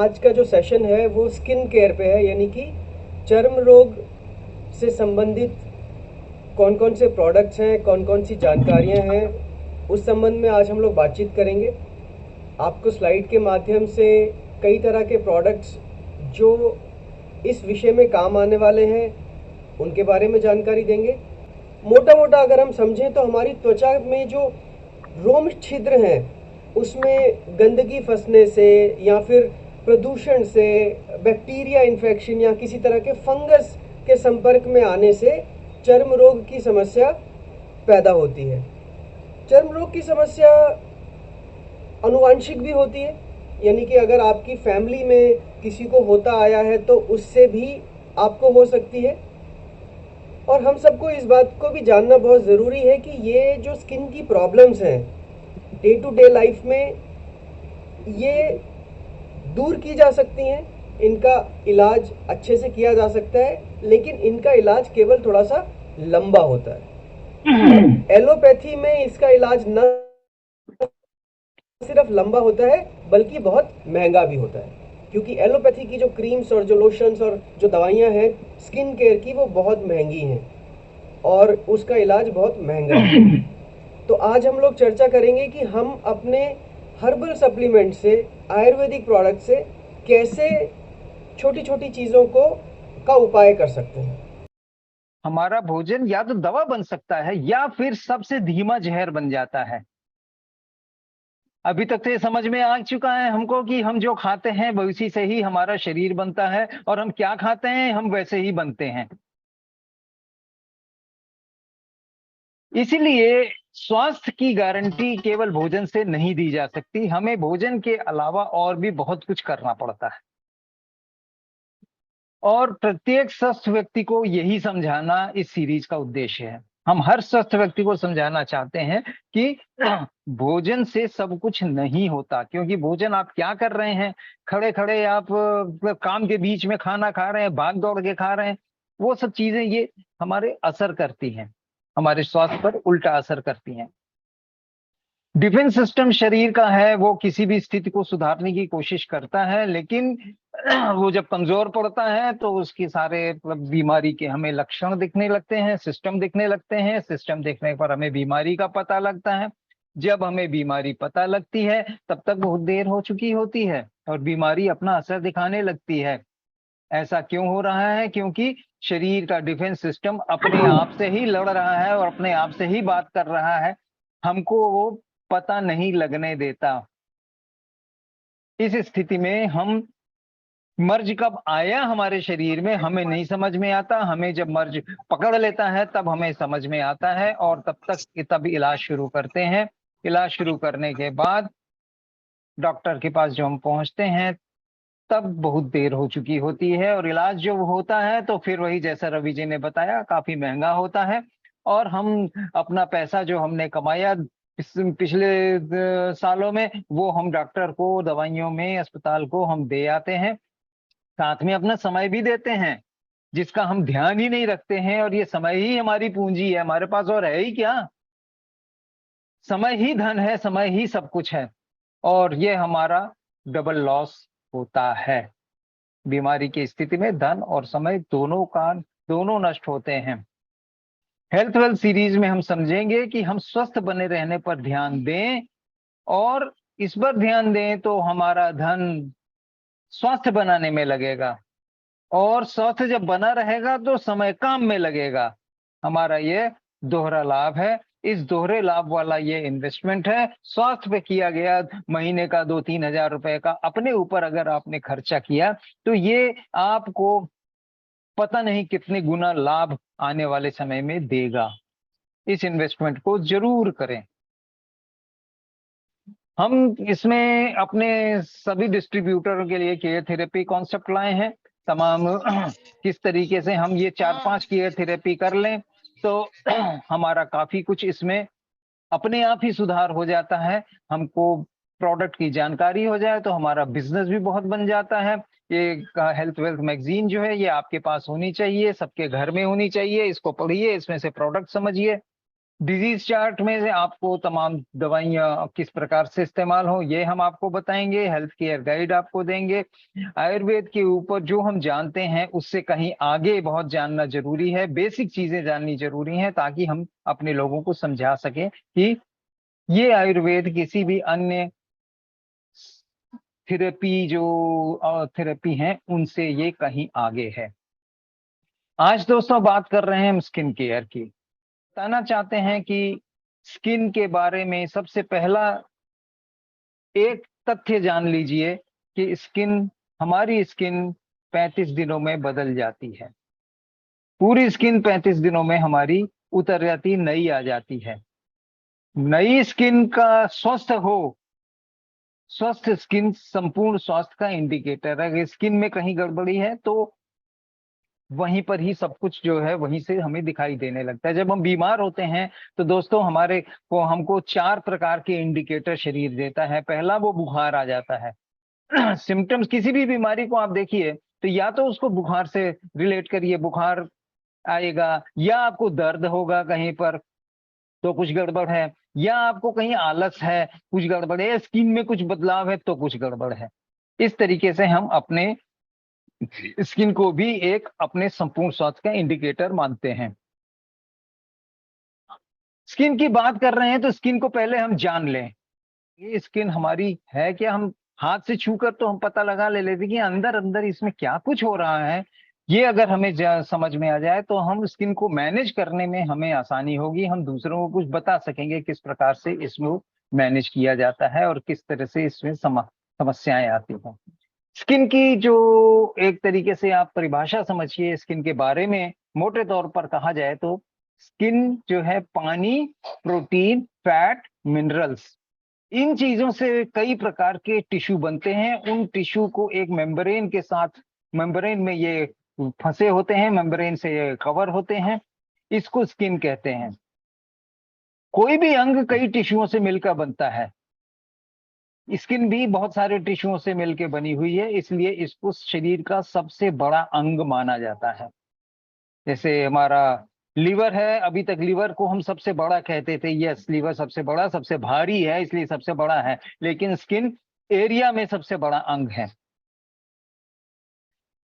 आज का जो सेशन है वो स्किन केयर पे है, यानी कि चर्म रोग से संबंधित कौन कौन से प्रोडक्ट्स हैं, कौन कौन सी जानकारियां हैं, उस संबंध में आज हम लोग बातचीत करेंगे। आपको स्लाइड के माध्यम से कई तरह के प्रोडक्ट्स जो इस विषय में काम आने वाले हैं उनके बारे में जानकारी देंगे। मोटा मोटा अगर हम समझें तो हमारी त्वचा में जो रोम छिद्र हैं उसमें गंदगी फंसने से या फिर प्रदूषण से, बैक्टीरिया इन्फेक्शन या किसी तरह के फंगस के संपर्क में आने से चर्म रोग की समस्या पैदा होती है। चर्म रोग की समस्या आनुवांशिक भी होती है, यानी कि अगर आपकी फैमिली में किसी को होता आया है तो उससे भी आपको हो सकती है। और हम सबको इस बात को भी जानना बहुत ज़रूरी है कि ये जो स्किन की प्रॉब्लम्स हैं डे टू डे लाइफ में, ये दूर की जा सकती हैं, इनका इलाज अच्छे से किया जा सकता है, लेकिन इनका इलाज केवल थोड़ा सा लंबा होता है। एलोपैथी में इसका इलाज न सिर्फ लंबा होता है बल्कि बहुत महंगा भी होता है, क्योंकि एलोपैथी की जो क्रीम्स और जो लोशंस और जो दवाइयाँ हैं स्किन केयर की वो बहुत महंगी हैं और उसका इलाज बहुत महंगा है। तो आज हम लोग चर्चा करेंगे कि हम अपने हर्बल सप्लीमेंट से, आयुर्वेदिक प्रोडक्ट से कैसे छोटी छोटी चीज़ों को का उपाय कर सकते हैं। हमारा भोजन या तो दवा बन सकता है या फिर सबसे धीमा जहर बन जाता है। अभी तक तो ये समझ में आ चुका है हमको कि हम जो खाते हैं उसी से ही हमारा शरीर बनता है और हम क्या खाते हैं हम वैसे ही बनते हैं। इसीलिए स्वास्थ्य की गारंटी केवल भोजन से नहीं दी जा सकती, हमें भोजन के अलावा और भी बहुत कुछ करना पड़ता है। और प्रत्येक स्वस्थ व्यक्ति को यही समझाना इस सीरीज का उद्देश्य है। हम हर स्वस्थ व्यक्ति को समझाना चाहते हैं कि भोजन से सब कुछ नहीं होता, क्योंकि भोजन आप क्या कर रहे हैं, खड़े खड़े आप काम के बीच में खाना खा रहे हैं, भाग दौड़ के खा रहे हैं, वो सब चीजें ये हमारे असर करती हैं, हमारे स्वास्थ्य पर उल्टा असर करती हैं। डिफेंस सिस्टम शरीर का है, वो किसी भी स्थिति को सुधारने की कोशिश करता है, लेकिन वो जब कमजोर पड़ता है तो उसकी सारे मतलब बीमारी के हमें लक्षण दिखने लगते हैं, सिस्टम दिखने लगते हैं। सिस्टम दिखने पर हमें बीमारी का पता लगता है। जब हमें बीमारी पता लगती है तब तक बहुत देर हो चुकी होती है और बीमारी अपना असर दिखाने लगती है। ऐसा क्यों हो रहा है? क्योंकि शरीर का डिफेंस सिस्टम अपने आप से ही लड़ रहा है और अपने आप से ही बात कर रहा है, हमको वो पता नहीं लगने देता। इस स्थिति में हम मर्ज कब आया हमारे शरीर में हमें नहीं समझ में आता। हमें जब मर्ज पकड़ लेता है तब हमें समझ में आता है और तब इलाज शुरू करते हैं। इलाज शुरू करने के बाद डॉक्टर के पास जो हम पहुंचते हैं तब बहुत देर हो चुकी होती है और इलाज जो होता है तो फिर वही जैसा रवि जी ने बताया काफी महंगा होता है। और हम अपना पैसा जो हमने कमाया पिछले सालों में वो हम डॉक्टर को, दवाइयों में, अस्पताल को हम दे आते हैं, साथ में अपना समय भी देते हैं जिसका हम ध्यान ही नहीं रखते हैं। और ये समय ही हमारी पूंजी है, हमारे पास और है ही क्या। समय ही धन है, समय ही सब कुछ है और ये हमारा डबल लॉस होता है। बीमारी की स्थिति में धन और समय दोनों नष्ट होते हैं। हेल्थ वेल्थ सीरीज में हम समझेंगे कि हम स्वस्थ बने रहने पर ध्यान दें और इस पर ध्यान दें तो हमारा धन स्वास्थ्य बनाने में लगेगा और स्वास्थ्य जब बना रहेगा तो समय काम में लगेगा। हमारा ये दोहरा लाभ है। इस दोहरे लाभ वाला ये इन्वेस्टमेंट है। स्वास्थ्य पे किया गया महीने का 2-3 हजार रुपए का अपने ऊपर अगर आपने खर्चा किया तो ये आपको पता नहीं कितने गुना लाभ आने वाले समय में देगा। इस इन्वेस्टमेंट को जरूर करें। हम इसमें अपने सभी डिस्ट्रीब्यूटरों के लिए केयर थेरेपी कॉन्सेप्ट लाए हैं। तमाम किस तरीके से हम ये 4-5 केयर थेरेपी कर लें तो हमारा काफी कुछ इसमें अपने आप ही सुधार हो जाता है। हमको प्रोडक्ट की जानकारी हो जाए तो हमारा बिजनेस भी बहुत बन जाता है। ये हेल्थ वेल्थ मैगजीन जो है ये आपके पास होनी चाहिए, सबके घर में होनी चाहिए। इसको पढ़िए, इसमें से प्रोडक्ट समझिए। डिजीज चार्ट में से आपको तमाम दवाइयाँ किस प्रकार से इस्तेमाल हो ये हम आपको बताएंगे, हेल्थ केयर गाइड आपको देंगे। आयुर्वेद के ऊपर जो हम जानते हैं उससे कहीं आगे बहुत जानना जरूरी है, बेसिक चीजें जाननी जरूरी हैं, ताकि हम अपने लोगों को समझा सकें कि ये आयुर्वेद किसी भी अन्य थेरेपी जो थेरेपी हैं उनसे ये कहीं आगे है। आज दोस्तों बात कर रहे हैं हम स्किन केयर की। बताना चाहते हैं कि स्किन के बारे में सबसे पहला एक तथ्य जान लीजिए कि हमारी स्किन 35 दिनों में बदल जाती है। पूरी स्किन 35 दिनों में हमारी उतर जाती, नई आ जाती है। नई स्किन का स्वस्थ स्किन संपूर्ण स्वास्थ्य का इंडिकेटर है। अगर स्किन में कहीं गड़बड़ी है तो वहीं पर ही सब कुछ जो है वहीं से हमें दिखाई देने लगता है। जब हम बीमार होते हैं तो दोस्तों हमको 4 प्रकार के इंडिकेटर शरीर देता है। पहला, वो बुखार आ जाता है। सिम्टम्स किसी भी बीमारी को आप देखिए तो या तो उसको बुखार से रिलेट करिए, बुखार आएगा, या आपको दर्द होगा कहीं पर तो कुछ गड़बड़ है, या आपको कहीं आलस है कुछ गड़बड़ है, या स्किन में कुछ बदलाव है तो कुछ गड़बड़ है। इस तरीके से हम अपने स्किन को भी एक अपने संपूर्ण स्वास्थ्य का इंडिकेटर मानते हैं। स्किन की बात कर रहे हैं तो स्किन को पहले हम जान लें, ये स्किन हमारी है क्या। हम हाथ से छूकर तो हम पता लगा ले लेते कि अंदर अंदर इसमें क्या कुछ हो रहा है। ये अगर हमें समझ में आ जाए तो हम स्किन को मैनेज करने में हमें आसानी होगी। हम दूसरों को कुछ बता सकेंगे किस प्रकार से इसमें मैनेज किया जाता है और किस तरह से इसमें समस्याएं आती हैं। स्किन की जो एक तरीके से आप परिभाषा समझिए स्किन के बारे में, मोटे तौर पर कहा जाए तो स्किन जो है पानी, प्रोटीन, फैट, मिनरल्स, इन चीजों से कई प्रकार के टिश्यू बनते हैं। उन टिश्यू को एक मेम्ब्रेन के साथ, मेम्ब्रेन में ये फंसे होते हैं, मेम्ब्रेन से ये कवर होते हैं, इसको स्किन कहते हैं। कोई भी अंग कई टिश्यूओं से मिलकर बनता है, स्किन भी बहुत सारे टिश्यूओं से मिलकर बनी हुई है, इसलिए इसको शरीर का सबसे बड़ा अंग माना जाता है। जैसे हमारा लीवर है, अभी तक लीवर को हम सबसे बड़ा कहते थे, यस लीवर सबसे बड़ा, सबसे भारी है इसलिए सबसे बड़ा है, लेकिन स्किन एरिया में सबसे बड़ा अंग है।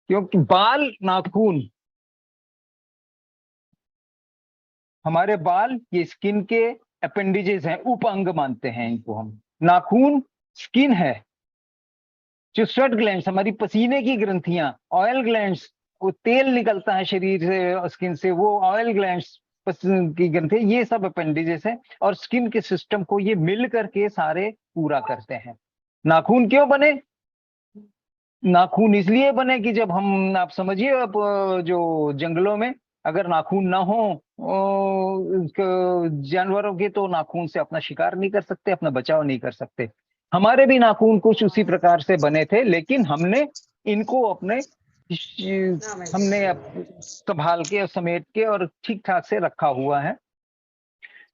क्योंकि बाल, नाखून, हमारे बाल ये स्किन के अपेंडिजेस हैं, उप अंग मानते हैं इनको हम। नाखून स्किन है। जो स्वेट ग्लैंड्स, हमारी पसीने की ग्रंथियां, ऑयल ग्लैंड्स, वो तेल निकलता है शरीर से, स्किन से, वो ऑयल ग्लैंड्स की ग्रंथि, ये सब अपेंडिजेस है और स्किन के सिस्टम को ये मिल करके सारे पूरा करते हैं। नाखून क्यों बने? नाखून इसलिए बने कि जब हम, आप समझिए, अब जो जंगलों में अगर नाखून ना हो जानवरों के, तो नाखून से अपना शिकार नहीं कर सकते, अपना बचाव नहीं कर सकते। हमारे भी नाखून कुछ उसी प्रकार से बने थे, लेकिन हमने इनको संभाल के और समेट के और ठीक ठाक से रखा हुआ है।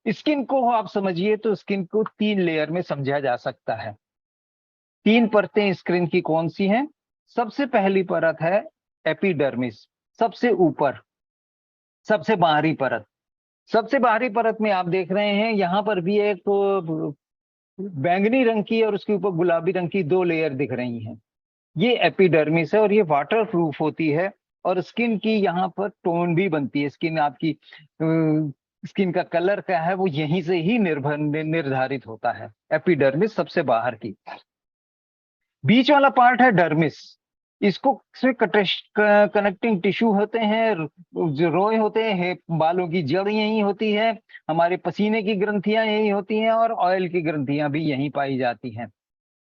स्किन को आप समझिए तो स्किन को 3 लेयर में समझा जा सकता है। 3 परतें स्किन की कौन सी हैं? सबसे पहली परत है एपिडर्मिस, सबसे ऊपर, सबसे बाहरी परत। सबसे बाहरी परत में आप देख रहे हैं यहाँ पर भी एक तो बैंगनी रंग की और उसके ऊपर गुलाबी रंग की 2 लेयर दिख रही हैं। ये एपिडर्मिस है और ये वाटर प्रूफ होती है और स्किन की यहाँ पर टोन भी बनती है। स्किन आपकी स्किन का कलर क्या है वो यहीं से ही निर्धारित होता है। एपिडर्मिस सबसे बाहर की। बीच वाला पार्ट है डर्मिस, इसको से कनेक्टिंग टिश्यू होते हैं, जो रोए होते हैं, बालों की जड़ यही होती है, हमारे पसीने की ग्रंथियां यही होती हैं और ऑयल की ग्रंथियां भी यहीं पाई जाती हैं।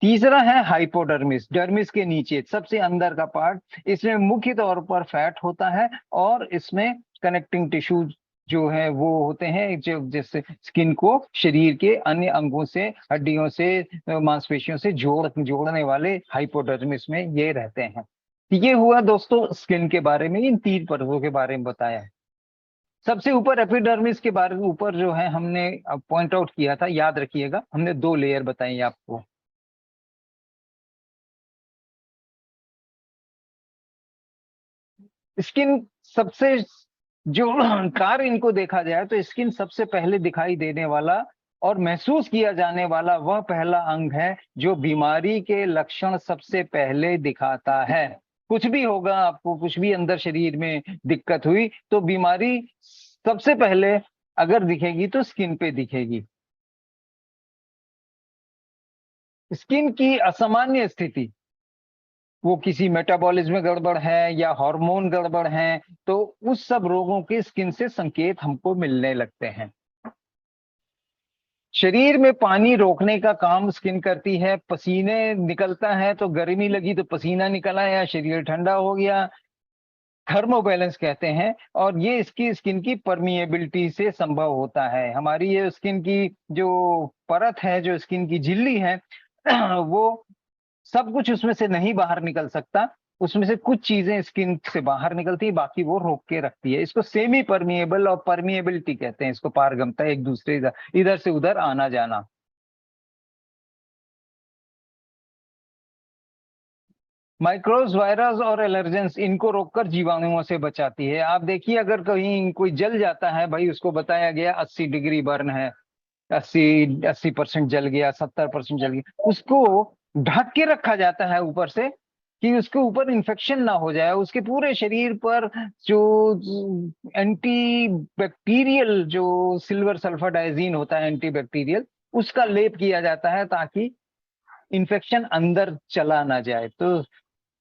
तीसरा है हाइपोडर्मिस, डर्मिस के नीचे सबसे अंदर का पार्ट, इसमें मुख्य तौर पर फैट होता है और इसमें कनेक्टिंग टिश्यू जो है वो होते हैं, जो जैसे स्किन को शरीर के अन्य अंगों से, हड्डियों से, मांसपेशियों से जोड़ने वाले हाइपोडर्मिस में ये रहते हैं। ये हुआ दोस्तों स्किन के बारे में, इन 3 परतों के बारे में बताया है। सबसे ऊपर एपिडर्मिस के बारे में ऊपर जो है हमने पॉइंट आउट किया था, याद रखिएगा, हमने 2 लेयर बताई आपको। स्किन सबसे जो कार्य इनको देखा जाए तो स्किन सबसे पहले दिखाई देने वाला और महसूस किया जाने वाला वह पहला अंग है जो बीमारी के लक्षण सबसे पहले दिखाता है। कुछ भी होगा, आपको कुछ भी अंदर शरीर में दिक्कत हुई तो बीमारी सबसे पहले अगर दिखेगी तो स्किन पे दिखेगी। स्किन की असामान्य स्थिति, वो किसी मेटाबॉलिज्म में गड़बड़ है या हार्मोन गड़बड़ है, तो उस सब रोगों के स्किन से संकेत हमको मिलने लगते हैं। शरीर में पानी रोकने का काम स्किन करती है। पसीने निकलता है तो गर्मी लगी तो पसीना निकला या शरीर ठंडा हो गया, थर्मोबैलेंस कहते हैं। और ये इसकी स्किन की परमिएबिलिटी से संभव होता है। हमारी ये स्किन की जो परत है, जो स्किन की झिल्ली है, वो सब कुछ उसमें से नहीं बाहर निकल सकता। उसमें से कुछ चीजें स्किन से बाहर निकलती है, बाकी वो रोक के रखती है। इसको सेमी परमिएबल और परमिएबिलिटी कहते हैं। इसको पारगमता, एक दूसरे इधर से उधर आना जाना। माइक्रोब्स, वायरस और एलर्जेंस, इनको रोककर जीवाणुओं से बचाती है। आप देखिए, अगर कहीं कोई जल जाता है, भाई उसको बताया गया 80 डिग्री बर्न है, 80% जल गया, 70% जल गया, उसको ढक के रखा जाता है ऊपर से कि उसके ऊपर इन्फेक्शन ना हो जाए। उसके पूरे शरीर पर जो एंटी बैक्टीरियल, जो सिल्वर सल्फर डाइजीन होता है एंटी बैक्टीरियल, उसका लेप किया जाता है ताकि इन्फेक्शन अंदर चला ना जाए। तो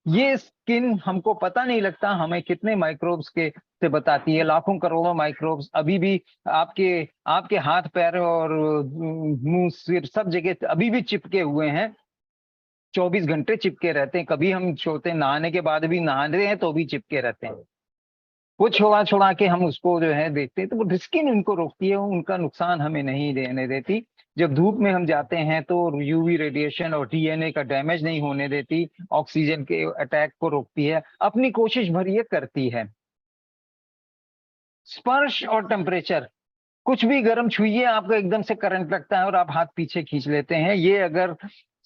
ये स्किन हमको पता नहीं लगता हमें कितने माइक्रोब्स के से बताती है। लाखों करोड़ों माइक्रोब्स अभी भी आपके आपके हाथ पैर और मुंह सिर सब जगह अभी भी चिपके हुए हैं। 24 घंटे चिपके रहते हैं। कभी हम सोते नहाने के बाद भी नहा रहे हैं तो भी चिपके रहते हैं। वो छोड़ा छोड़ा के हम उसको जो है देखते हैं, तो वो स्किन उनको रोकती है, उनका नुकसान हमें नहीं देने देती। जब धूप में हम जाते हैं तो यूवी रेडिएशन और डीएनए का डैमेज नहीं होने देती, ऑक्सीजन के अटैक को रोकती है, अपनी कोशिश भर ये करती है। स्पर्श और टेम्परेचर, कुछ भी गर्म छुइए आपको एकदम से करंट लगता है और आप हाथ पीछे खींच लेते हैं। ये अगर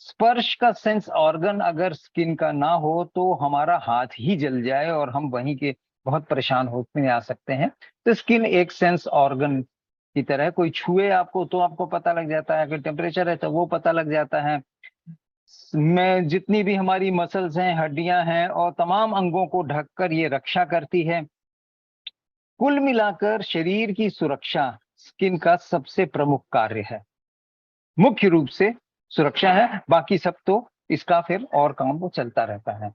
स्पर्श का सेंस ऑर्गन अगर स्किन का ना हो तो हमारा हाथ ही जल जाए और हम वहीं के बहुत परेशान होते आ सकते हैं। तो स्किन एक सेंस ऑर्गन की तरह है। कोई छुए आपको तो आपको पता लग जाता है, अगर टेम्परेचर है तो वो पता लग जाता है। में जितनी भी हमारी मसल्स हैं, हड्डियां हैं और तमाम अंगों को ढककर ये रक्षा करती है। कुल मिलाकर शरीर की सुरक्षा स्किन का सबसे प्रमुख कार्य है। मुख्य रूप से सुरक्षा है, बाकी सब तो इसका फिर और काम वो चलता रहता है।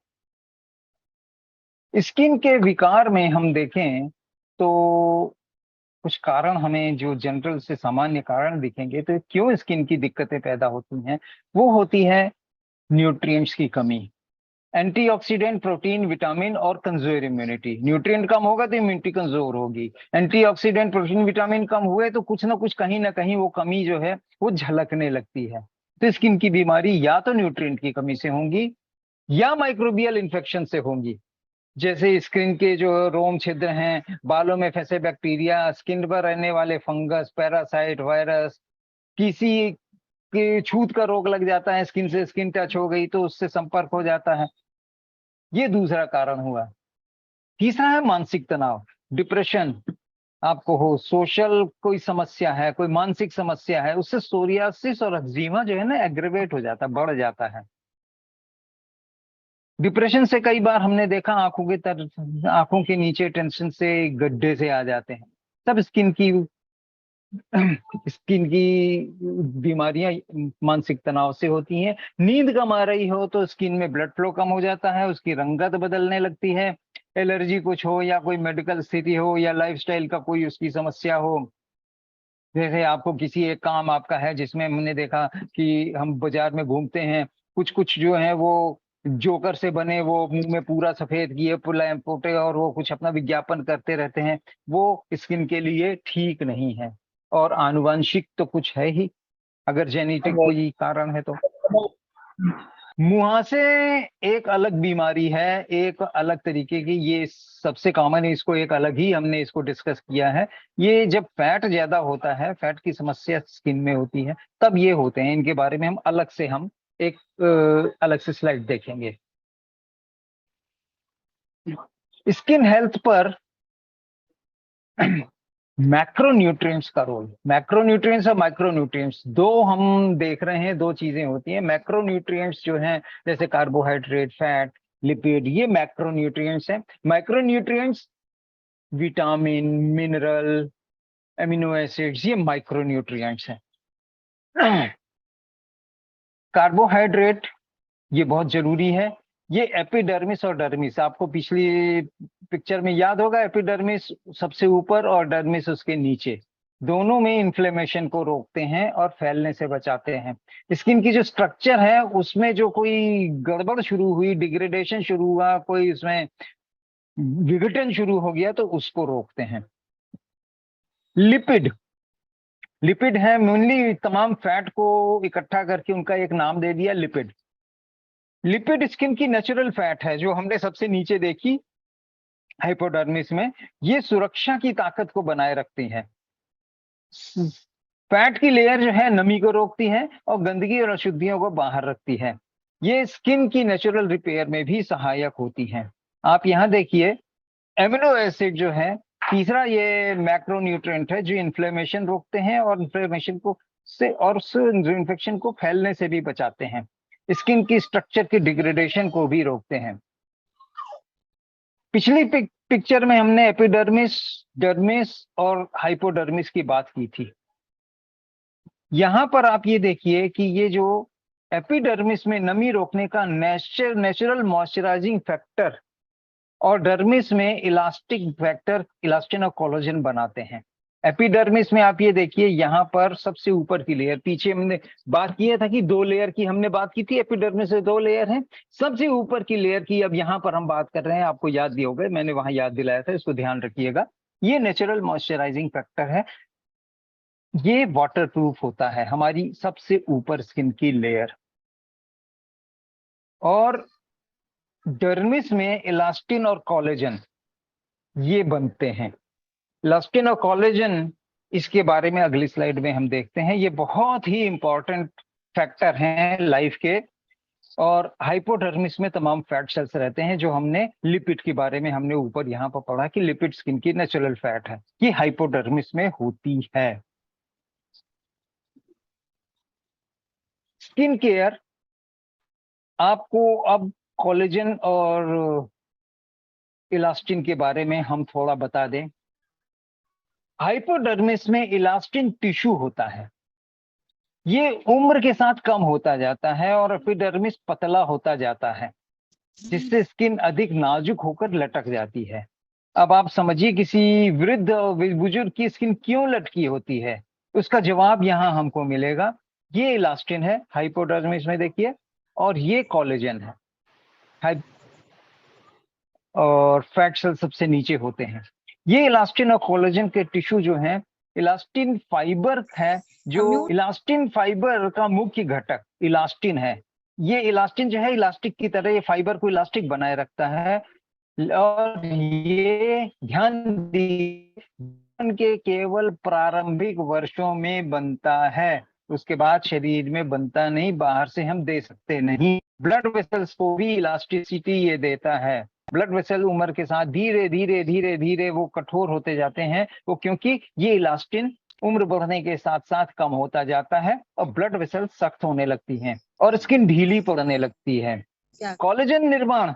स्किन के विकार में हम देखें तो कुछ कारण हमें जो जनरल से सामान्य कारण दिखेंगे, तो क्यों स्किन की दिक्कतें पैदा होती हैं, वो होती है न्यूट्रिएंट्स की कमी। एंटीऑक्सीडेंट, प्रोटीन, विटामिन और कमजोर इम्यूनिटी। न्यूट्रिएंट कम होगा तो इम्यूनिटी कमजोर होगी। एंटीऑक्सीडेंट, प्रोटीन, विटामिन कम हुए तो कुछ ना कुछ कहीं ना कहीं वो कमी जो है वो झलकने लगती है। तो स्किन की बीमारी या तो न्यूट्रिएंट की कमी से होंगी या माइक्रोबियल इन्फेक्शन से होंगी। जैसे स्किन के जो रोम छिद्र हैं, बालों में फंसे बैक्टीरिया, स्किन पर रहने वाले फंगस, पैरासाइट, वायरस, किसी के छूत का रोग लग जाता है, स्किन से स्किन टच हो गई तो उससे संपर्क हो जाता है। ये दूसरा कारण हुआ। तीसरा है मानसिक तनाव, डिप्रेशन। आपको हो सोशल कोई समस्या है, कोई मानसिक समस्या है, उससे सोरियासिस और एक्जिमा जो है ना एग्रेवेट हो जाता है, बढ़ जाता है। डिप्रेशन से कई बार हमने देखा आंखों के नीचे टेंशन से गड्ढे से आ जाते हैं। सब स्किन की बीमारियां मानसिक तनाव से होती हैं। नींद कम आ रही हो तो स्किन में ब्लड फ्लो कम हो जाता है, उसकी रंगत बदलने लगती है। एलर्जी कुछ हो या कोई मेडिकल स्थिति हो या लाइफस्टाइल का कोई उसकी समस्या हो, जैसे आपको किसी एक काम आपका है जिसमें हमने देखा कि हम बाजार में घूमते हैं, कुछ कुछ जो है वो जोकर से बने, वो मुंह में पूरा सफेद किए पुलाए पोटे और वो कुछ अपना विज्ञापन करते रहते हैं, वो स्किन के लिए ठीक नहीं है। और आनुवंशिक तो कुछ है ही, अगर जेनेटिक कोई कारण है तो। मुहासे एक अलग बीमारी है, एक अलग तरीके की, ये सबसे कॉमन है, इसको एक अलग ही हमने इसको डिस्कस किया है। ये जब फैट ज्यादा होता है, फैट की समस्या स्किन में होती है, तब ये होते हैं। इनके बारे में हम एक अलग से स्लाइड देखेंगे। स्किन हेल्थ पर मैक्रोन्यूट्रिएंट्स का रोल, मैक्रोन्यूट्रिएंट्स और माइक्रोन्यूट्रिएंट्स दो हम देख रहे हैं, दो चीजें होती हैं। मैक्रोन्यूट्रिएंट्स जो हैं जैसे कार्बोहाइड्रेट, फैट, लिपिड, ये मैक्रोन्यूट्रिएंट्स हैं। Micronutrients vitamin, mineral, amino acids, ये माइक्रोन्यूट्रिएंट्स हैं। कार्बोहाइड्रेट ये बहुत जरूरी है। ये एपिडर्मिस और डर्मिस, आपको पिछली पिक्चर में याद होगा, एपिडर्मिस सबसे ऊपर और डर्मिस उसके नीचे, दोनों में इन्फ्लेमेशन को रोकते हैं और फैलने से बचाते हैं। स्किन की जो स्ट्रक्चर है उसमें जो कोई गड़बड़ शुरू हुई, डिग्रेडेशन शुरू हुआ, कोई उसमें विघटन शुरू हो गया, तो उसको रोकते हैं। लिपिड, लिपिड है मेनली तमाम फैट को इकट्ठा करके उनका एक नाम दे दिया लिपिड। लिपिड स्किन की नेचुरल फैट है जो हमने सबसे नीचे देखी हाइपोडर्मिस में, ये सुरक्षा की ताकत को बनाए रखती है। फैट की लेयर जो है नमी को रोकती है और गंदगी और अशुद्धियों को बाहर रखती है। ये स्किन की नेचुरल रिपेयर में भी सहायक होती हैं। आप यहाँ देखिए, एमिनो एसिड जो है तीसरा, ये मैक्रोन्यूट्रिएंट है जो इन्फ्लेमेशन रोकते हैं और इन्फ्लेमेशन को से और उस इन्फेक्शन को फैलने से भी बचाते हैं। स्किन की स्ट्रक्चर की डिग्रेडेशन को भी रोकते हैं। पिछली पिक्चर में हमने एपिडर्मिस, डर्मिस और हाइपोडर्मिस की बात की थी। यहां पर आप ये देखिए कि ये जो एपिडर्मिस में नमी रोकने का नेचुरल मॉइस्चराइजिंग फैक्टर और डर्मिस में इलास्टिक फैक्टर, इलास्टिन और कोलेजन बनाते हैं। एपिडर्मिस में आप ये देखिए, यहाँ पर सबसे ऊपर की लेयर, पीछे हमने बात किया था कि 2 लेयर की हमने बात की थी, एपिडर्मिस में 2 लेयर हैं। सबसे ऊपर की लेयर की अब यहाँ पर हम बात कर रहे हैं, आपको याद भी होगा, मैंने वहां याद दिलाया था, इसको ध्यान रखिएगा। ये नेचुरल मॉइस्चराइजिंग फैक्टर है, ये वाटर प्रूफ होता है हमारी सबसे ऊपर स्किन की लेयर। और डर्मिस में इलास्टिन और कोलेजन ये बनते हैं। इलास्टिन और कोलेजन, इसके बारे में अगली स्लाइड में हम देखते हैं। ये बहुत ही इंपॉर्टेंट फैक्टर हैं लाइफ के। और हाइपोडर्मिस में तमाम फैट सेल्स रहते हैं, जो हमने लिपिड के बारे में हमने ऊपर यहाँ पर पढ़ा कि लिपिड स्किन की नेचुरल फैट है, ये हाइपोडर्मिस में होती है। स्किन केयर, आपको अब कोलेजन और इलास्टिन के बारे में हम थोड़ा बता दें। हाइपोडर्मिस में इलास्टिन टिश्यू होता है, ये उम्र के साथ कम होता जाता है और एपिडर्मिस पतला होता जाता है, जिससे स्किन अधिक नाजुक होकर लटक जाती है। अब आप समझिए किसी वृद्ध और बुजुर्ग की स्किन क्यों लटकी होती है, उसका जवाब यहाँ हमको मिलेगा। ये इलास्टिन है हाइपोडर्मिस में देखिए, और ये कोलेजन है, और फैट सेल सबसे नीचे होते हैं। ये इलास्टिन और कोलेजन के टिश्यू जो हैं, इलास्टिन फाइबर है, जो इलास्टिन फाइबर का मुख्य घटक इलास्टिन है। ये इलास्टिन जो है इलास्टिक की तरह, ये फाइबर को इलास्टिक बनाए रखता है। और ये ध्यान दीजिए के केवल प्रारंभिक वर्षों में बनता है, उसके बाद शरीर में बनता नहीं, बाहर से हम दे सकते नहीं। ब्लड वेसल्स को भी इलास्टिसिटी ये देता है। ब्लड वेसल उम्र के साथ धीरे धीरे धीरे धीरे वो कठोर होते जाते हैं, वो क्योंकि ये इलास्टिन उम्र बढ़ने के साथ साथ कम होता जाता है और ब्लड वेसल सख्त होने लगती हैं और स्किन ढीली पड़ने लगती है। कोलेजन निर्माण,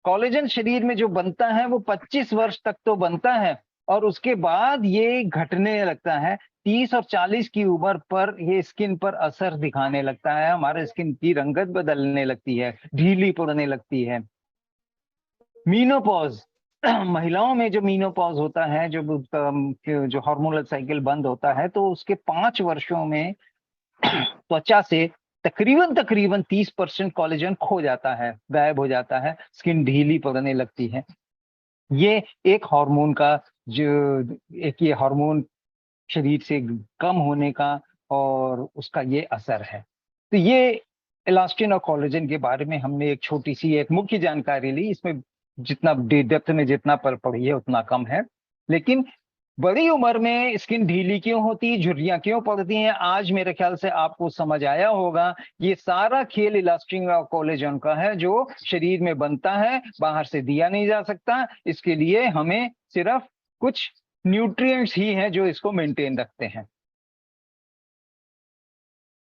कोलेजन शरीर में जो बनता है वो 25 वर्ष तक तो बनता है और उसके बाद ये घटने लगता है। 30 और 40 की उम्र पर ये स्किन पर असर दिखाने लगता है, हमारे स्किन की रंगत बदलने लगती है, ढीली पड़ने लगती है। मीनोपॉज, महिलाओं में जो मीनोपॉज होता है, जो हार्मोनल साइकिल बंद होता है, तो उसके 5 वर्षों में त्वचा से तकरीबन 30% कोलेजन खो जाता है, गायब हो जाता है, स्किन ढीली पड़ने लगती है। ये एक हार्मोन का ये हार्मोन शरीर से कम होने का और उसका ये असर है। तो ये इलास्टिन और कोलेजन के बारे में हमने एक छोटी सी एक मुख्य जानकारी ली। इसमें जितना डेप्थ में जितना पढ़ी है उतना कम है, लेकिन बड़ी उम्र में स्किन ढीली क्यों होती है, झुर्रियां क्यों पड़ती हैं, आज मेरे ख्याल से आपको समझ आया होगा। ये सारा खेल इलास्टिन और कोलेजन का है, जो शरीर में बनता है, बाहर से दिया नहीं जा सकता। इसके लिए हमें सिर्फ कुछ न्यूट्रिएंट्स ही हैं जो इसको मेंटेन रखते हैं।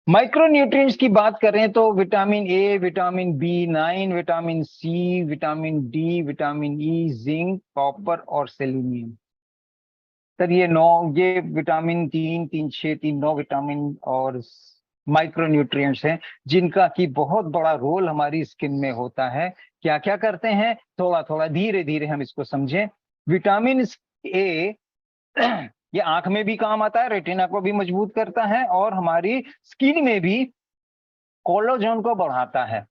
माइक्रो न्यूट्रिएंट्स की बात करें तो vitamin A, vitamin B, vitamin C, vitamin D, vitamin E, zinc, copper और सेलेनियम। सर ये विटामिन 3, 3, 6, 3, 9 विटामिन और माइक्रो न्यूट्रिएंट्स हैं जिनका की बहुत बड़ा रोल हमारी स्किन में होता है। क्या क्या करते हैं, थोड़ा थोड़ा धीरे धीरे हम इसको समझें। विटामिन ए ये आंख में भी काम आता है, रेटिना को भी मजबूत करता है और हमारी स्किन में भी कोलेजन को बढ़ाता है।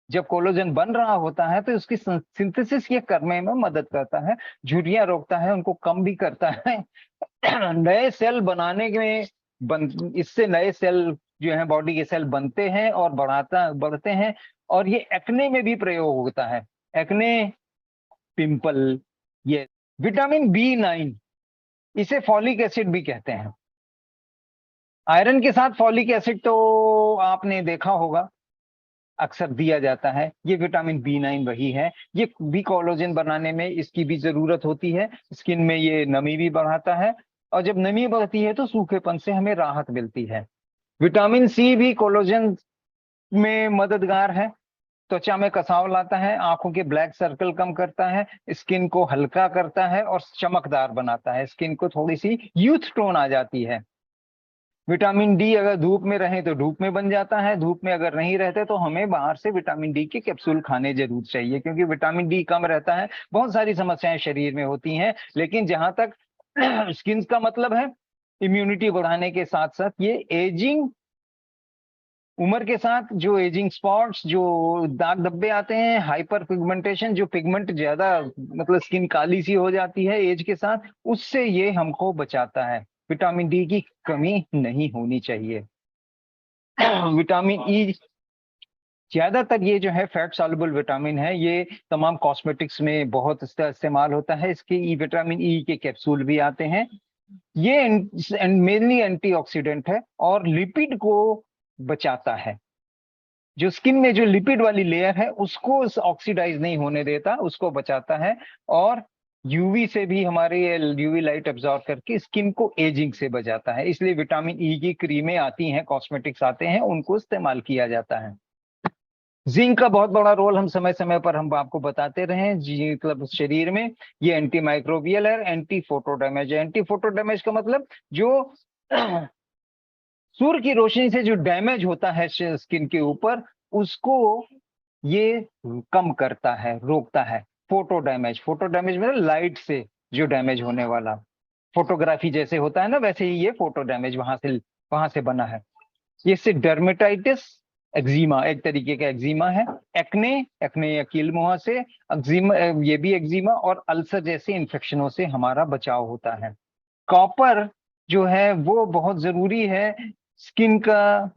जब कोलेजन बन रहा होता है तो उसकी सिंथेसिस ये करने में मदद करता है, झुर्रियां रोकता है, उनको कम भी करता है नए सेल बनाने में इससे नए सेल जो है बॉडी के सेल बनते हैं और बढ़ते हैं। और ये एक्ने में भी प्रयोग होता है, एक्ने, पिंपल। ये विटामिन बी9 इसे फॉलिक एसिड भी कहते हैं। आयरन के साथ फॉलिक एसिड तो आपने देखा होगा अक्सर दिया जाता है। ये विटामिन बी9 वही है, ये भी कोलेजन बनाने में इसकी भी जरूरत होती है। स्किन में ये नमी भी बढ़ाता है और जब नमी बढ़ती है तो सूखेपन से हमें राहत मिलती है। विटामिन सी भी कोलेजन में मददगार है, त्वचा में कसाव लाता है, आंखों के ब्लैक सर्कल कम करता है, स्किन को हल्का करता है और चमकदार बनाता है, स्किन को थोड़ी सी यूथ टोन आ जाती है। विटामिन डी अगर धूप में रहे तो धूप में बन जाता है, धूप में अगर नहीं रहते तो हमें बाहर से विटामिन डी के कैप्सूल खाने जरूर चाहिए, क्योंकि विटामिन डी कम रहता है बहुत सारी समस्याएं शरीर में होती हैं। लेकिन जहां तक स्किन का मतलब है, इम्यूनिटी बढ़ाने के साथ साथ ये एजिंग, उम्र के साथ जो एजिंग स्पॉट्स, जो दाग धब्बे आते हैं, हाइपर पिगमेंटेशन, जो पिगमेंट ज्यादा मतलब स्किन काली सी हो जाती है एज के साथ, उससे ये हमको बचाता है। विटामिन डी की कमी नहीं होनी चाहिए। विटामिन ई ज्यादातर ये जो है फैट सॉल्युबल विटामिन है, ये तमाम कॉस्मेटिक्स में बहुत इसका इस्तेमाल होता है। इसके विटामिन ई के कैप्सूल भी आते हैं। ये मेनली एंटीऑक्सीडेंट है और लिपिड को बचाता है। जो स्किन में जो लिपिड वाली लेयर है उसको ऑक्सीडाइज नहीं होने देता, उसको बचाता है। और यूवी से भी हमारे यूवी लाइट एब्जॉर्ब करके स्किन को एजिंग से बचाता है। इसलिए विटामिन ई की क्रीमें आती हैं, कॉस्मेटिक्स आते हैं, उनको इस्तेमाल किया जाता है। जिंक का बहुत बड़ा रोल हम समय समय पर हम आपको बताते रहे जी, मतलब शरीर में ये एंटी माइक्रोबियल है, एंटी फोटो डैमेज है। एंटी फोटो डैमेज का मतलब जो सूर्य की रोशनी से जो डैमेज होता है स्किन के ऊपर, उसको ये कम करता है, रोकता है। फोटो डैमेज मतलब लाइट से जो डैमेज होने वाला, फोटोग्राफी जैसे होता है ना, वैसे ही ये फोटो डैमेज वहां से बना है। ये से डर्मेटाइटिस, एक्जिमा, एक तरीके का एक्जिमा है। एक्ने या कील मुंह से एक्जिमा, ये भी एक्जिमा और अल्सर जैसे इन्फेक्शनों से हमारा बचाव होता है। कॉपर जो है वो बहुत जरूरी है स्किन का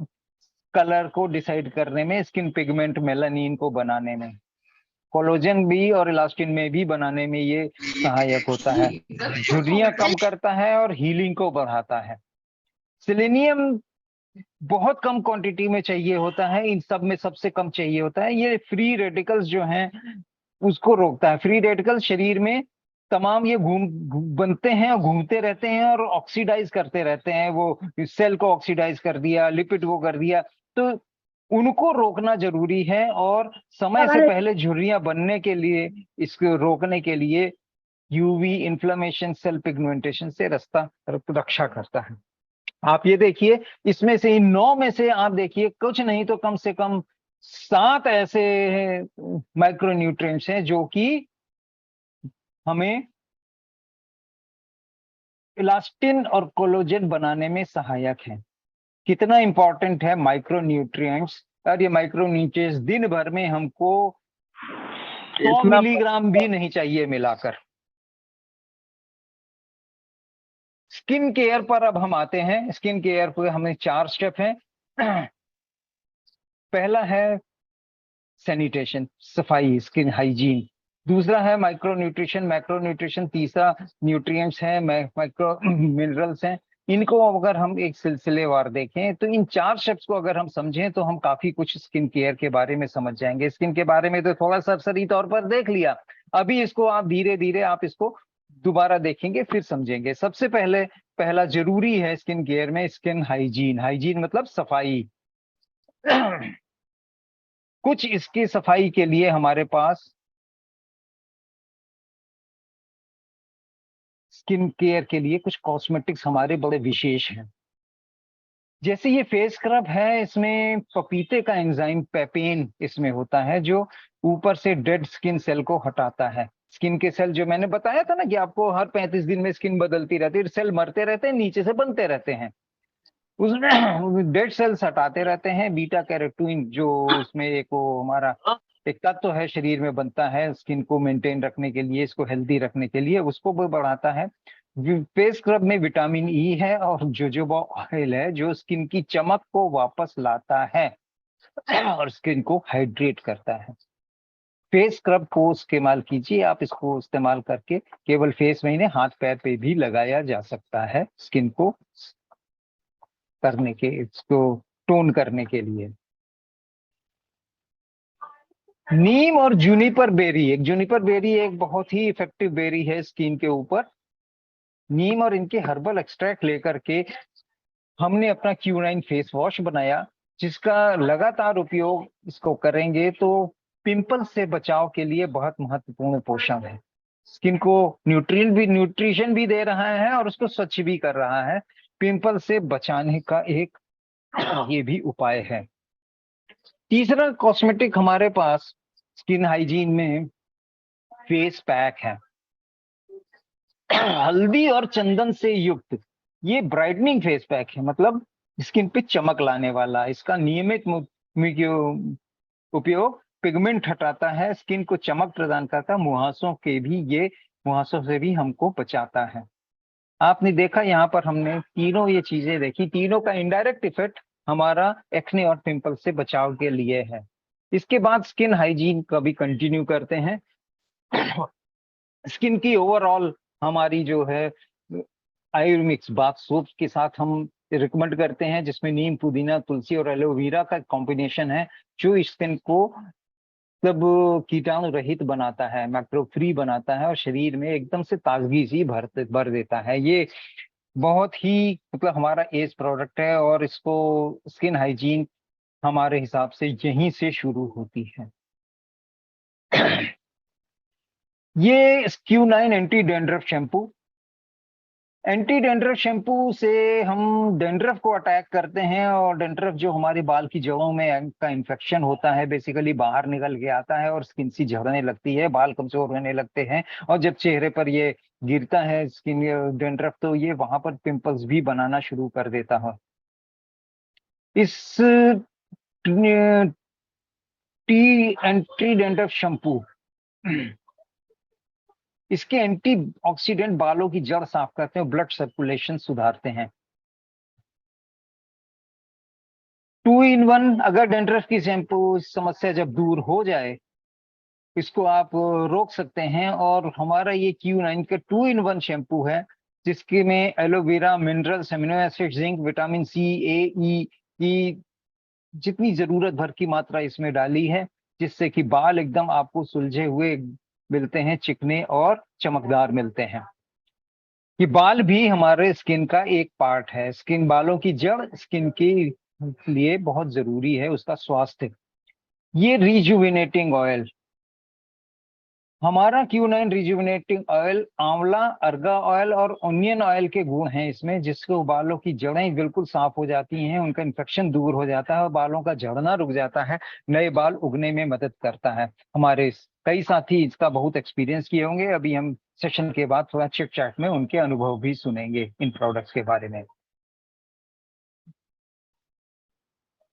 कलर को डिसाइड करने में, स्किन पिगमेंट मेलानिन को बनाने में, कोलेजन भी और इलास्टिन में भी बनाने में ये सहायक होता है। झुर्रियां कम करता है और हीलिंग को बढ़ाता है। सेलेनियम बहुत कम क्वांटिटी में चाहिए होता है, इन सब में सबसे कम चाहिए होता है। ये फ्री रेडिकल्स जो हैं उसको रोकता है। फ्री रेडिकल्स शरीर में तमाम ये बनते हैं और घूमते रहते हैं और ऑक्सीडाइज करते रहते हैं। वो सेल को ऑक्सीडाइज कर दिया, लिपिड को कर दिया, तो उनको रोकना जरूरी है। और समय से पहले झुर्रियां बनने के लिए, इसको रोकने के लिए यूवी इन्फ्लेमेशन, सेल पिगमेंटेशन से रक्षा करता है। आप ये देखिए, इसमें से इन 9 में से आप देखिए कुछ नहीं तो कम से कम 7 ऐसे माइक्रो न्यूट्रिएंट्स हैं जो कि हमें इलास्टिन और कोलेजन बनाने में सहायक है। कितना इंपॉर्टेंट है माइक्रो न्यूट्रिएंट्स। और ये माइक्रो न्यूट्रिएंट्स दिन भर में हमको 100 मिलीग्राम भी नहीं चाहिए मिलाकर। स्किन केयर पर अब हम आते हैं। स्किन केयर पर हमें 4 स्टेप हैं। पहला है सैनिटेशन, सफाई, स्किन हाइजीन। दूसरा है माइक्रो न्यूट्रिशन, मैक्रो न्यूट्रिशन। तीसरा न्यूट्रिएंट्स हैं, माइक्रो मिनरल्स हैं। इनको अगर हम एक सिलसिलेवार देखें तो इन 4 स्टेप्स को अगर हम समझें तो हम काफी कुछ स्किन केयर के बारे में समझ जाएंगे। स्किन के बारे में तो थोड़ा सरसरी तौर पर देख लिया, अभी इसको आप धीरे धीरे आप इसको दोबारा देखेंगे फिर समझेंगे। सबसे पहले पहला जरूरी है स्किन केयर में स्किन हाइजीन। हाइजीन मतलब सफाई। कुछ इसकी सफाई के लिए हमारे पास स्किन केयर के लिए कुछ कॉस्मेटिक्स हमारे बड़े विशेष हैं। जैसे ये फेस स्क्रब है, इसमें पपीते का एंजाइम पेपेन इसमें होता है, जो ऊपर से डेड स्किन सेल को हटाता है। स्किन के सेल जो मैंने बताया था ना कि आपको हर 35 दिन में स्किन बदलती रहती है, सेल मरते रहते हैं, नीचे से बनते रहते हैं, उसमें डेड सेल्स हटाते रहते हैं। बीटा कैरोटीन जो उसमें एक वो हमारा एक तत्व है शरीर में बनता है स्किन को मेंटेन रखने के लिए, इसको हेल्दी रखने के लिए, उसको भी बढ़ाता है। फेस स्क्रब में विटामिन ई है और जोजोबा ऑयल है जो स्किन की चमक को वापस लाता है और स्किन को हाइड्रेट करता है। फेस स्क्रब को इस्तेमाल कीजिए, आप इसको इस्तेमाल करके केवल फेस में ही नहीं, हाथ पैर पे भी लगाया जा सकता है स्किन को करने के, इसको टोन करने के लिए। नीम और जूनिपर बेरी, एक जूनिपर बेरी एक बहुत ही इफेक्टिव बेरी है स्किन के ऊपर। नीम और इनके हर्बल एक्सट्रैक्ट लेकर के हमने अपना Q9 फेस वॉश बनाया, जिसका लगातार उपयोग इसको करेंगे तो पिंपल से बचाव के लिए बहुत महत्वपूर्ण पोषण है। स्किन को न्यूट्रिशन भी दे रहा है और उसको स्वच्छ भी कर रहा है। पिंपल से बचाने का एक ये भी उपाय है। तीसरा कॉस्मेटिक हमारे पास स्किन हाइजीन में फेस पैक है, हल्दी और चंदन से युक्त। ये ब्राइटनिंग फेस पैक है, मतलब स्किन पे चमक लाने वाला। इसका नियमित उपयोग पिगमेंट हटाता है, स्किन को चमक प्रदान करता है, मुहासों से भी हमको बचाता है। आपने देखा यहाँ पर हमने तीनों ये चीजें देखी, तीनों का इनडायरेक्ट इफेक्ट हमारा एक्ने और पिंपल से बचाव के लिए है। इसके बाद स्किन हाइजीन का भी कंटिन्यू करते हैं। स्किन की ओवरऑल हमारी जो है आयुर्मिक्स बाथ सोप के साथ हम रिकमेंड करते हैं, जिसमें नीम, पुदीना, तुलसी और एलोवेरा का कॉम्बिनेशन है, जो स्किन को सब कीटाणु रहित बनाता है, मैक्रो फ्री बनाता है और शरीर में एकदम से ताजगी सी भर देता है। ये बहुत ही मतलब हमारा एज प्रोडक्ट है और इसको स्किन हाइजीन हमारे हिसाब से यहीं से शुरू होती है। ये Q9 anti dandruff shampoo, anti dandruff shampoo से हम डेंड्रफ को अटैक करते हैं और डेंड्रफ जो हमारे बाल की जड़ों में का इन्फेक्शन होता है बेसिकली बाहर निकल के आता है और स्किन सी झड़ने लगती है, बाल कमजोर होने लगते हैं और जब चेहरे पर ये गिरता है स्किन डेंड्रफ तो ये वहां पर पिंपल्स भी बनाना शुरू कर देता है। इस टी एंटी डेंड्रफ शैम्पू इसके एंटीऑक्सीडेंट बालों की जड़ साफ करते हैं, ब्लड सर्कुलेशन सुधारते हैं। 2 in 1, अगर डेंड्रफ की शैम्पू समस्या जब दूर हो जाए इसको आप रोक सकते हैं। और हमारा ये Q9 का 2 in 1 शैम्पू है, जिसके में aloe vera, minerals, amino acid, zinc, vitamin C, A, E की जितनी जरूरत भर की मात्रा इसमें डाली है, जिससे कि बाल एकदम आपको सुलझे हुए मिलते हैं, चिकने और चमकदार मिलते हैं। ये बाल भी हमारे स्किन का एक पार्ट है, स्किन बालों की जड़ स्किन के लिए बहुत जरूरी है, उसका स्वास्थ्य। ये रिजुविनेटिंग ऑयल, हमारा Q9 रिजुविनेटिंग ऑयल आंवला, अर्गा ऑयल और ओनियन ऑयल के गुण हैं इसमें, जिससे बालों की जड़ें बिल्कुल साफ हो जाती हैं, उनका इन्फेक्शन दूर हो जाता है और बालों का झड़ना रुक जाता है, नए बाल उगने में मदद करता है। हमारे कई साथी इसका बहुत एक्सपीरियंस किए होंगे, अभी हम सेशन के बाद थोड़ा चिट चैट में उनके अनुभव भी सुनेंगे इन प्रोडक्ट्स के बारे में।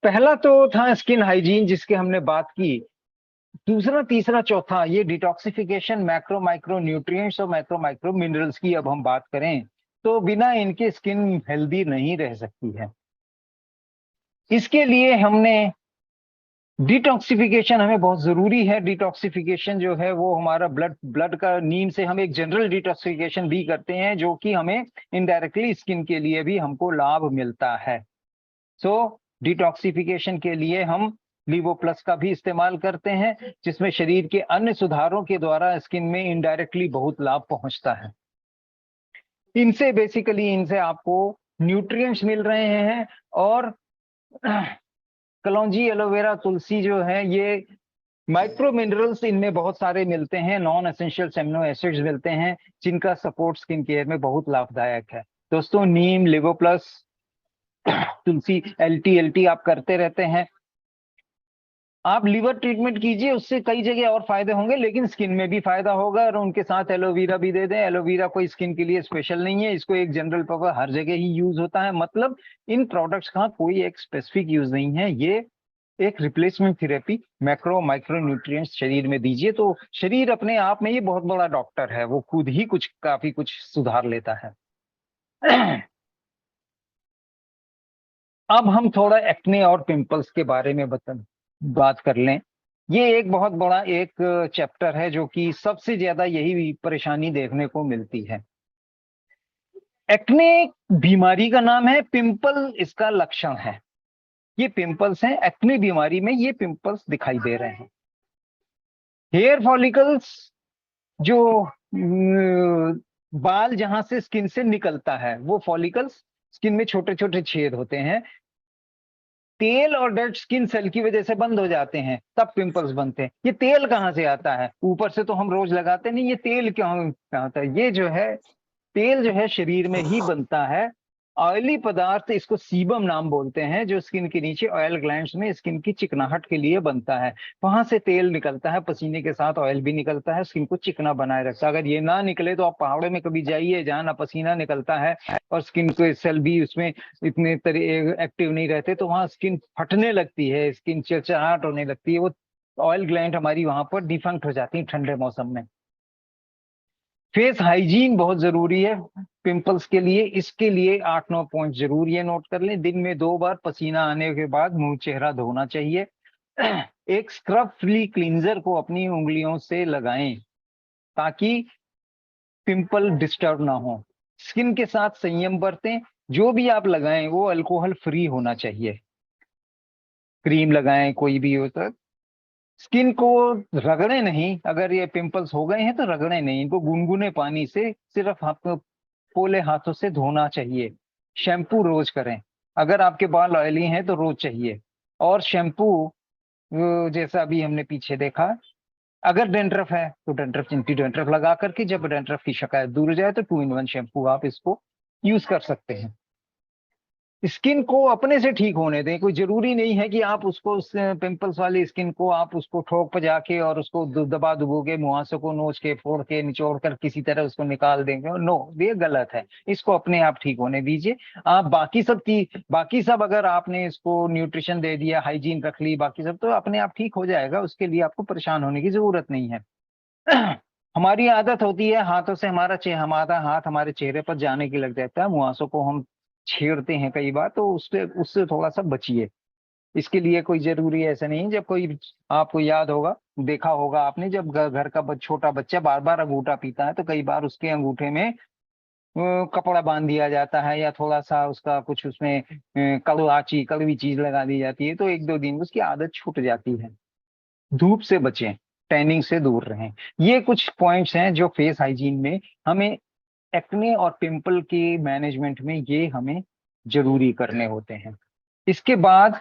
पहला तो था स्किन हाइजीन जिसके हमने बात की। दूसरा, तीसरा, चौथा ये डिटॉक्सिफिकेशन, मैक्रो माइक्रो न्यूट्रिएंट्स और मैक्रो माइक्रो मिनरल्स की अब हम बात करें तो बिना इनके स्किन हेल्दी नहीं रह सकती है। इसके लिए हमने डिटॉक्सिफिकेशन हमें बहुत जरूरी है। डिटॉक्सिफिकेशन जो है वो हमारा ब्लड का, नीम से हम एक जनरल डिटॉक्सिफिकेशन भी करते हैं, जो कि हमें इनडायरेक्टली स्किन के लिए भी हमको लाभ मिलता है। सो डिटॉक्सिफिकेशन के लिए हम लीवो प्लस का भी इस्तेमाल करते हैं, जिसमें शरीर के अन्य सुधारों के द्वारा स्किन में इनडायरेक्टली बहुत लाभ पहुंचता है। इनसे बेसिकली इनसे आपको न्यूट्रिएंट्स मिल रहे हैं। और कलौंजी, एलोवेरा, तुलसी जो है ये माइक्रो मिनरल्स इनमें बहुत सारे मिलते हैं, नॉन एसेंशियल एमिनो एसिड्स मिलते हैं, जिनका सपोर्ट स्किन केयर में बहुत लाभदायक है। दोस्तों, नीम, लिवो प्लस, तुलसी, एलटी आप करते रहते हैं, आप लीवर ट्रीटमेंट कीजिए, उससे कई जगह और फायदे होंगे, लेकिन स्किन में भी फायदा होगा। और उनके साथ एलोवेरा भी दे दें। एलोवेरा कोई स्किन के लिए स्पेशल नहीं है, इसको एक जनरल पर्पज हर जगह ही यूज होता है। मतलब इन प्रोडक्ट्स का कोई एक स्पेसिफिक यूज नहीं है, ये एक replacement therapy, macro micro nutrients शरीर में दीजिए तो शरीर अपने आप में ये बहुत बड़ा डॉक्टर है, वो खुद ही काफी कुछ सुधार लेता है। अब हम थोड़ा एक्ने और पिंपल्स के बारे में बात कर लें। ये एक बहुत बड़ा एक चैप्टर है, जो कि सबसे ज्यादा यही परेशानी देखने को मिलती है। एक्ने बीमारी का नाम है, पिंपल इसका लक्षण है। ये पिंपल्स हैं, एक्ने बीमारी में ये पिंपल्स दिखाई दे रहे हैं। हेयर फॉलिकल्स, जो बाल जहां से स्किन से निकलता है, वो फॉलिकल्स स्किन में छोटे छोटे छेद होते हैं, तेल और डेड स्किन सेल की वजह से बंद हो जाते हैं, तब पिंपल्स बनते हैं। ये तेल कहाँ से आता है? ऊपर से तो हम रोज लगाते नहीं, ये तेल कहाँ आता है? ये जो है तेल जो है शरीर में ही बनता है। ऑयली पदार्थ, इसको सीबम नाम बोलते हैं, जो स्किन के नीचे ऑयल ग्लैंड्स में स्किन की चिकनाहट के लिए बनता है। वहां से तेल निकलता है, पसीने के साथ ऑयल भी निकलता है, स्किन को चिकना बनाए रखता है। अगर ये ना निकले तो आप पहाड़ों में कभी जाइए जहाँ ना पसीना निकलता है और स्किन के सेल भी उसमें इतने एक्टिव नहीं रहते, तो वहां स्किन फटने लगती है, स्किन चिड़चिड़ाहट होने लगती है, वो ऑयल ग्लैंड हमारी वहां पर डिफंक्ट हो जाती है ठंडे मौसम में। फेस हाइजीन बहुत जरूरी है पिंपल्स के लिए। इसके लिए 8-9 पॉइंट जरूर ये नोट कर लें। दिन में 2 बार पसीना आने के बाद मुंह चेहरा धोना चाहिए। एक स्क्रब फ्री क्लींजर को अपनी उंगलियों से लगाएं ताकि पिंपल डिस्टर्ब ना हो। स्किन के साथ संयम बरतें, जो भी आप लगाएं वो अल्कोहल फ्री होना चाहिए। क्रीम लगाएं, कोई भी होता, स्किन को रगड़े नहीं। अगर ये पिंपल्स हो गए हैं तो रगड़े नहीं, इनको गुनगुने पानी से सिर्फ हाथ, पोले हाथों से धोना चाहिए। शैम्पू रोज करें। अगर आपके बाल ऑयली हैं तो रोज चाहिए। और शैम्पू जैसा अभी हमने पीछे देखा, अगर डेंड्रफ है तो डेंड्रफ, एंटी डेंड्रफ लगा करके जब डेंड्रफ की शिकायत दूर हो जाए तो 2-in-1 शैम्पू आप इसको यूज कर सकते हैं। स्किन को अपने से ठीक होने दें। कोई जरूरी नहीं है कि आप उसको, उस पिंपल्स वाली स्किन को आप उसको ठोक पजा के और उसको दबा दुबोगे, मुहासे को नोच के, फोड़ के, निचोड़ कर किसी तरह उसको निकाल देंगे। नो, ये गलत है। इसको अपने आप ठीक होने दीजिए। आप बाकी सब अगर आपने इसको न्यूट्रिशन दे दिया, हाइजीन रख ली, बाकी सब तो अपने आप ठीक हो जाएगा। उसके लिए आपको परेशान होने की जरूरत नहीं है। हमारी आदत होती है हाथों से, हमारा हाथ हमारे चेहरे पर जाने की लग जाता है, मुहासों को हम छेड़ते हैं कई बार, तो उससे उससे थोड़ा सा बचिए। इसके लिए कोई जरूरी ऐसा नहीं। जब कोई, आपको याद होगा, देखा होगा आपने, जब घर का छोटा बच्चा बार बार अंगूठा पीता है तो कई बार उसके अंगूठे में कपड़ा बांध दिया जाता है, या थोड़ा सा उसका कुछ उसमें कड़वी चीज लगा दी जाती है, तो 1-2 दिन उसकी आदत छूट जाती है। धूप से बचें, टैनिंग से दूर रहें। ये कुछ पॉइंट्स हैं जो फेस हाइजीन में हमें, एक्ने और पिंपल के मैनेजमेंट में ये हमें जरूरी करने होते हैं। इसके बाद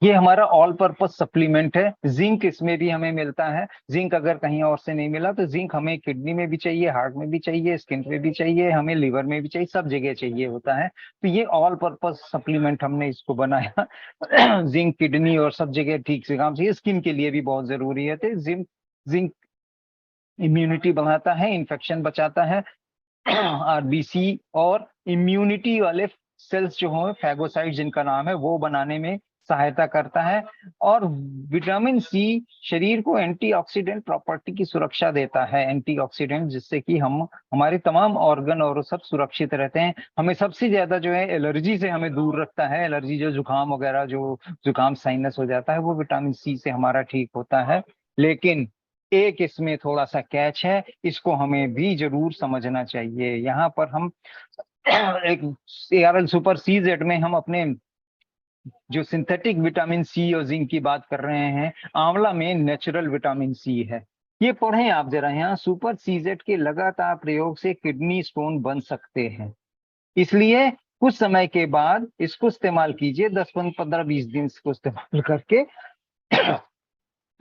ये हमारा ऑल पर्पस सप्लीमेंट है। जिंक इसमें भी हमें मिलता है। जिंक अगर कहीं और से नहीं मिला तो जिंक हमें किडनी में भी चाहिए, हार्ट में भी चाहिए, स्किन में भी चाहिए, हमें लिवर में भी चाहिए, सब जगह चाहिए होता है। तो ये ऑल पर्पस सप्लीमेंट हमने इसको बनाया। जिंक किडनी और सब जगह ठीक से काम चाहिए। स्किन के लिए भी बहुत जरूरी है। तो जिंक जिंक इम्यूनिटी बढ़ाता है, इन्फेक्शन बचाता है, आरबीसी और इम्यूनिटी वाले सेल्स जो हो, फैगोसाइट जिनका नाम है, वो बनाने में सहायता करता है। और विटामिन सी शरीर को एंटीऑक्सीडेंट प्रॉपर्टी की सुरक्षा देता है, एंटीऑक्सीडेंट, जिससे कि हम, हमारे तमाम ऑर्गन और सब सुरक्षित रहते हैं। हमें सबसे ज्यादा जो है एलर्जी से हमें दूर रखता है। एलर्जी, जो जुकाम वगैरह, जो जुकाम साइनस हो जाता है, वो विटामिन सी से हमारा ठीक होता है। लेकिन एक इसमें थोड़ा सा कैच है, इसको हमें भी जरूर समझना चाहिए। यहाँ पर हम एक ARL सुपर CZ में हम अपने जो सिंथेटिक विटामिन सी और जिंक की बात कर रहे हैं, आंवला में नेचुरल विटामिन सी है। ये पढ़ें आप जरा यहाँ, सुपर सीजेट के लगातार प्रयोग से किडनी स्टोन बन सकते हैं, इसलिए कुछ समय के बाद इसको इस्तेमाल कीजिए, 10-15-20 दिन इसको इस्तेमाल करके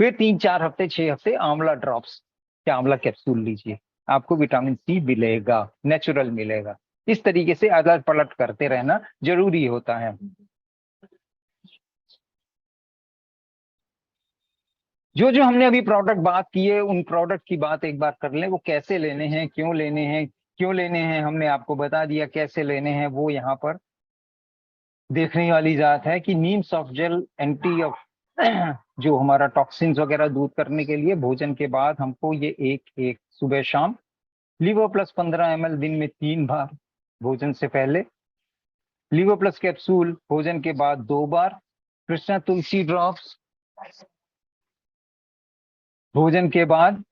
फिर 3-4 हफ्ते 6 हफ्ते आंवला ड्रॉप्स या आंवला कैप्सूल लीजिए, आपको विटामिन सी मिलेगा, नेचुरल मिलेगा। इस तरीके से अलट पलट करते रहना जरूरी होता है। जो जो हमने अभी प्रोडक्ट बात की है, उन प्रोडक्ट की बात एक बार कर लें, वो कैसे लेने हैं, क्यों लेने हैं, क्यों लेने हैं हमने आपको बता दिया, कैसे लेने हैं वो यहाँ पर देखने वाली बात है कि नीम सॉफ्ट जेल एंटी जो हमारा टॉक्सिन्स वगैरह दूर करने के लिए भोजन के बाद हमको ये एक सुबह शाम, लीवर प्लस 15 ml दिन में 3 बार भोजन से पहले, लीवर प्लस कैप्सूल भोजन के बाद 2 बार, कृष्णा तुलसी ड्रॉप्स भोजन के बाद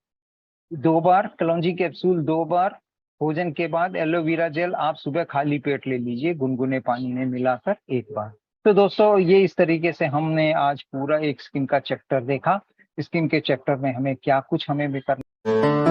2 बार, कलौंजी कैप्सूल 2 बार, भोजन के बाद एलोवेरा जेल आप सुबह खाली पेट ले लीजिए गुनगुने पानी में मिलाकर 1 बार। तो दोस्तों ये इस तरीके से हमने आज पूरा एक स्किन का चैप्टर देखा। स्किन के चैप्टर में हमें क्या कुछ हमें भी करना